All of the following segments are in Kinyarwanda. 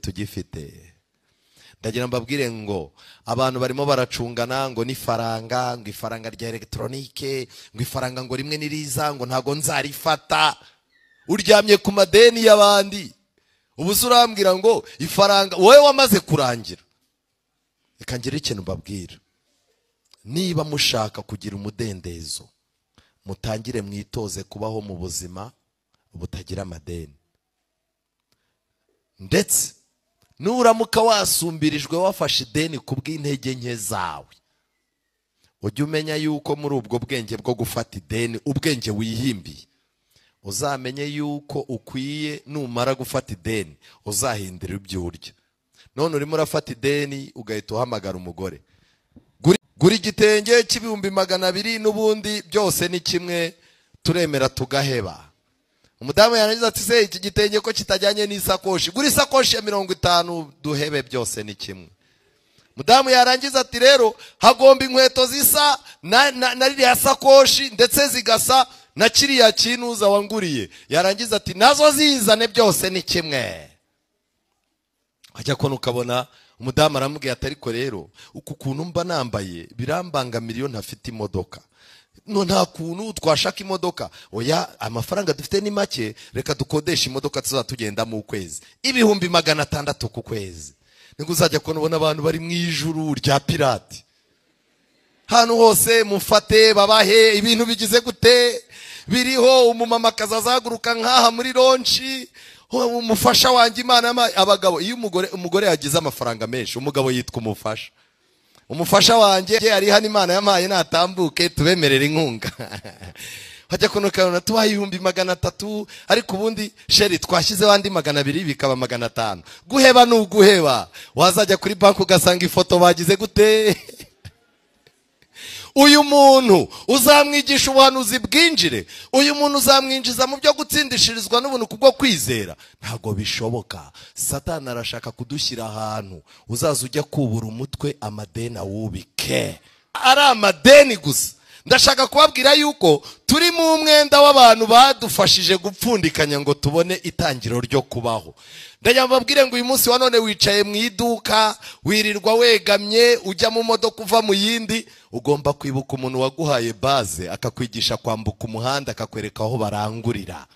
tugifite. Ndagira mbabwire ngo abantu barimo baracungana ngo n'ifaranga, ngo ifaranga rya electronique, ngo ifaranga ngo rimwe niriza ngo ntago nzarifata. Uryamye ku madeni y'abandi. Ubu urambwira ngo ifaranga wowe wamaze kurangira. Reka ngire ikintu mbabwira. Niba mushaka kugira umudendezo, mutangire mwitoze kubaho mu buzima butagira amadeni. Ndetse nuramuka wasumbirijwe wafashe ideni kubw'intege nke zawe, ujye umenya yuko muri ubwo bwenge bwo gufata ideni, ubwenge wihimbiye, uzamenye yuko ukwiye numara gufata ideni uzahindira ibyo urya. None urimo urafata ideni ugahita uhamagara umugore, gura igitenge cy'ibihumbi 200 n'ubundi byose ni kimwe, turemera tugaheba. Umudamu yarangiza ati se iki gitenge ko kitajyanye n'isakoshi, gura isakoshi ya 50 duhebe byose ni kimwe. Mudamu yarangiza ati rero hagomba inkweto zisa na ririya sakoshi ndetse zigasa na kiriya kinuza wanguriye. Yarangiza ati nazo zizane byose ni kimwe. Ajya kone ukabona umudamu aramubwiye ati ariko rero uku kuntu mba nambaye birambanga miliyoni ntafite imodoka. No nta kuntu twashaka imodoka. Oya amafaranga dufite ni make, reka dukodesha imodoka tuzatugenda mu kwezi ibihumbi 600 ku kwezi. Ningo uzajya kubona abantu bari mu ijuru rya pirate. Hano hose mufate babahe ibintu bigize gute, biriho umumama kazazaguruka nkaha muri lonchi, umufasha wanjye Imana abagabo. Iyo umugore yagize amafaranga menshi, umugabo yitwa umufasha. Umufasha wanjye ari hano Imana yamaye natambuke tubemerera inkunga. Hajya kunukana tubaye 300, ariko ubundi sheri twashyize wandi 200 bikaba 500. Guheba n'uguheba. Wazajya kuri banki ugasanga ifoto bagize gute. Uyu muntu uzamwigisha ubuhanuzi bwinjire, uyu muntu uzamwinjiza mu byo gutsindishirizwa n'ubuntu kubwo kwizera. Ntago bishoboka. Satani arashaka kudushyira ahantu uzaza ujya kubura umutwe amadeni awubike. Ari amadeni gusa. Ndashaka kubabwira yuko turi mu mwenda w'abantu badufashije gupfundikanya ngo tubone itangiro ryo kubaho. Ndajya mbabwire ngo uyu munsi wa none wicaye mu iduka, wirirwa wegamye, ujya mu modoka uva mu yindi, ugomba kwibuka umuntu waguhaye base akakwigisha kwambuka umuhanda, akakwereka aho barangurira.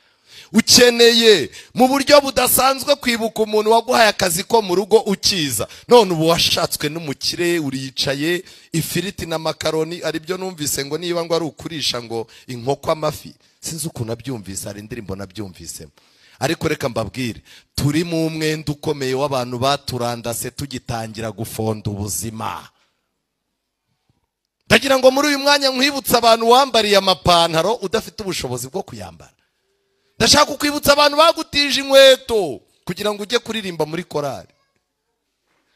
Ukeneye mu buryo budasanzwe kwibuka umuntu waguhaye akazi ko mu rugo ukiza. None ubu washatswe n'umukire, uriyicaye, ifiriti na makaroni ari byo numvise ngo niba ngo ari ukurisha ngo inkoko amafi. Sinzi ukuntu nabyumvise, ari indirimbo nabyumvisemo. Ariko reka mbabwire, turi mu mwenda ukomeye w'abantu baturandase tugitangira gufonda ubuzima. Ndagira ngo muri uyu mwanya nkwibutsa abantu wambariye amapantaro udafite ubushobozi bwo kuyambara. Ndashaka kwibutsa abantu bagutije inkweto kugira ngo ujye kuririmba muri korali.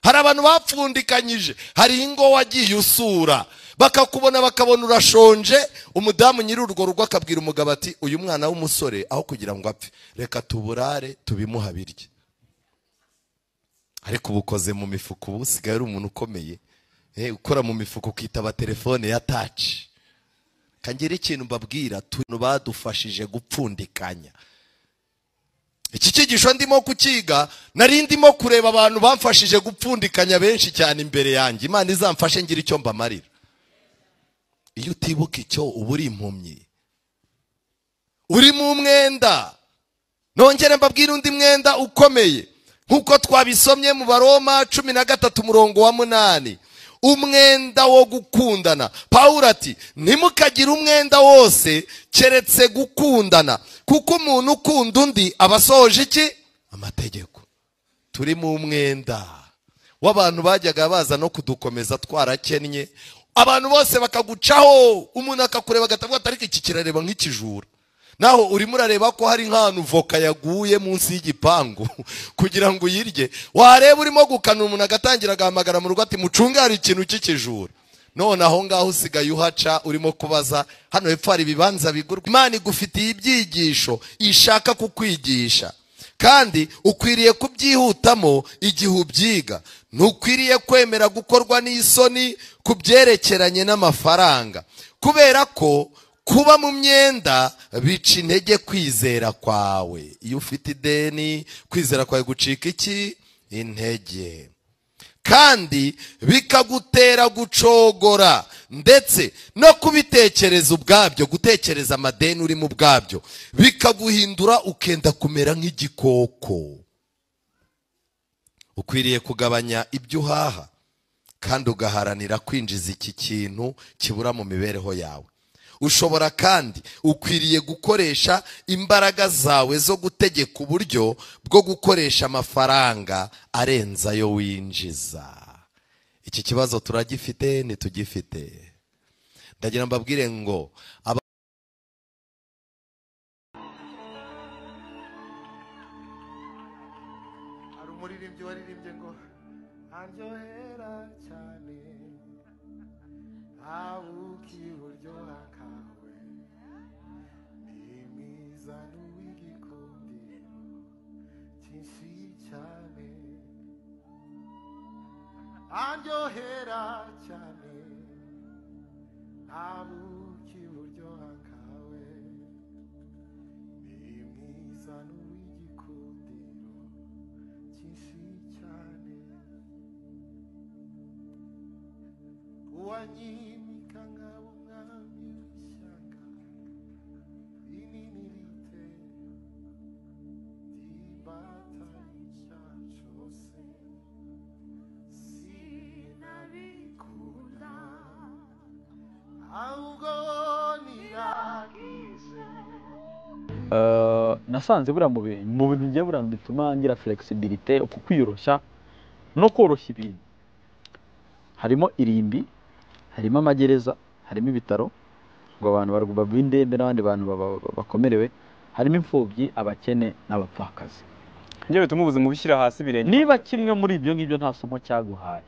Hari abantu bapfundikanyije, hari ingo wagiye usura, bakakubona bakabona urashonje, umudamu nyiri urwo rugo akabwira umugabo ati uyu mwana w'umusore aho kugira ngo apfe reka tuburare tubimuha birye. Ariko ubukoze mu mifuko, ubu usigaye ari umuntu ukomeye, ukora mu mifuko ukitaba telefone ya touch. Kangire ikintu mbabwira, tuntu badufashije gupfundikanya. Iki cyigisho ndimo kukiga, nari ndimo kureba abantu bamfashije gupfundikanya benshi cyane imbere yanjye. Imana izamfashe ngira icyo mbamarira. Iyo utibuka icyo uba uri impumyi, uri mu mwenda. Nongere mbabwira undi mwenda ukomeye nkuko twabisomye mu Baroma 13:8, umwenda wo gukundana. Pawulo ati ntimukagire umwenda wose keretse gukundana, kuko umuntu ukunda undi abasohoje iki? Amategeko. Turi mu mwenda w'abantu bajyaga baza no kudukomeza twarakennye, abantu bose bakagucaho, umuntu akakureba agatavuga ati ariko iki kirareba nk'ikijura. Naho urimo urareba ko hari nk'ahantu voka yaguye munsi y'igipangu kugira ngo uyirye, wareba urimo gukana umuntu agatangira agahamagara mu rugo ati mucunge hari ikintu cy'ikijura. None aho ngaho usigaye uhaca urimo kubaza hano hepfo hari ibibanza bigurwa. Imana igufitiye ibyigisho ishaka kukwigisha, kandi ukwiriye kubyihutamo igihe ubyiga. Ntukwiriye kwemera gukorwa n'isoni ku byerekeranye n'amafaranga, kubera ko kuba mu myenda bica intege kwizera kwawe. Iyo ufite ideni, kwizera kwawe gucika iki? intege, kandi bikagutera gucogora ndetse no kubitekereza ubwabyo. Gutekereza amadeni urimo ubwabyo bikaguhindura ukenda kumera nk'igikoko. Ukwiriye kugabanya ibyo uhaha kandi ugaharanira kwinjiza iki kintu kibura mu mibereho yawe. Ushobora kandi ukwiriye gukoresha imbaraga zawe zo gutegeka uburyo bwo gukoresha amafaranga arenza ayo winjiza. Iki kibazo turagifite ntitugifite? Ndagira mbabwire ngo hari umuririmbyi waririmbye ngo aryohera cyane abuki uburyoha kawe ni mwiza n'uw'igikundiro cyinshi cyane, aryohera cyane abuki uburyoha kawe ni mwiza n'uw'igikundiro cyinshi cyane, uwanyimika nkaba umwami w'ishyanga rinini rite ry'imbata y'icyaha cyose, sinabikunda ahubwo niragize. nasanze buriya mu bintu ngiye buriya bituma ngira flexibility, uku kwiyoroshya no koroshya ibintu, harimo irimbi, harimo amagereza, harimo ibitaro ngo abantu b'indembe n'abandi bantu bakomerewe, harimo imfubyi, abakene n'abapfakazi. Njye bituma ubuzima bushyira hasi birenge. Niba kimwe muri ibyo ngibyo nta somo cyaguhaye,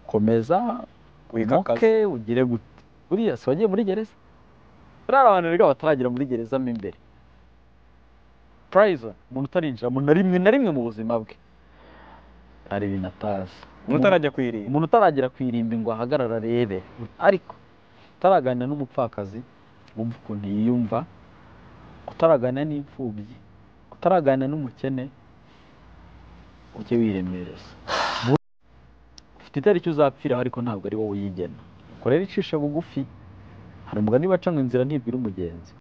komeza wikakaze ugire gute. Buriya se wagiye muri gereza? Buriya abantu rega bataragera muri gereza mo imbere. Prize umuntu utarinjira mu na rimwe mu buzima bwe ari ibintu atazi. Umuntu utarajya kwirimba, umuntu utaragera kwirimba ngo ahagarara arebe, ariko utaraganira n'umupfakazi wumva ukuntu yiyumva, utaraganira n'imfubyi, utaraganira n'umukene, ujye wiremereza. Ufite itariki uzapfiraho ariko ntabwo ari wowe uyigena. Korera icisha bugufi, hari umugani baca ngo inzira ntibwira umugenzi.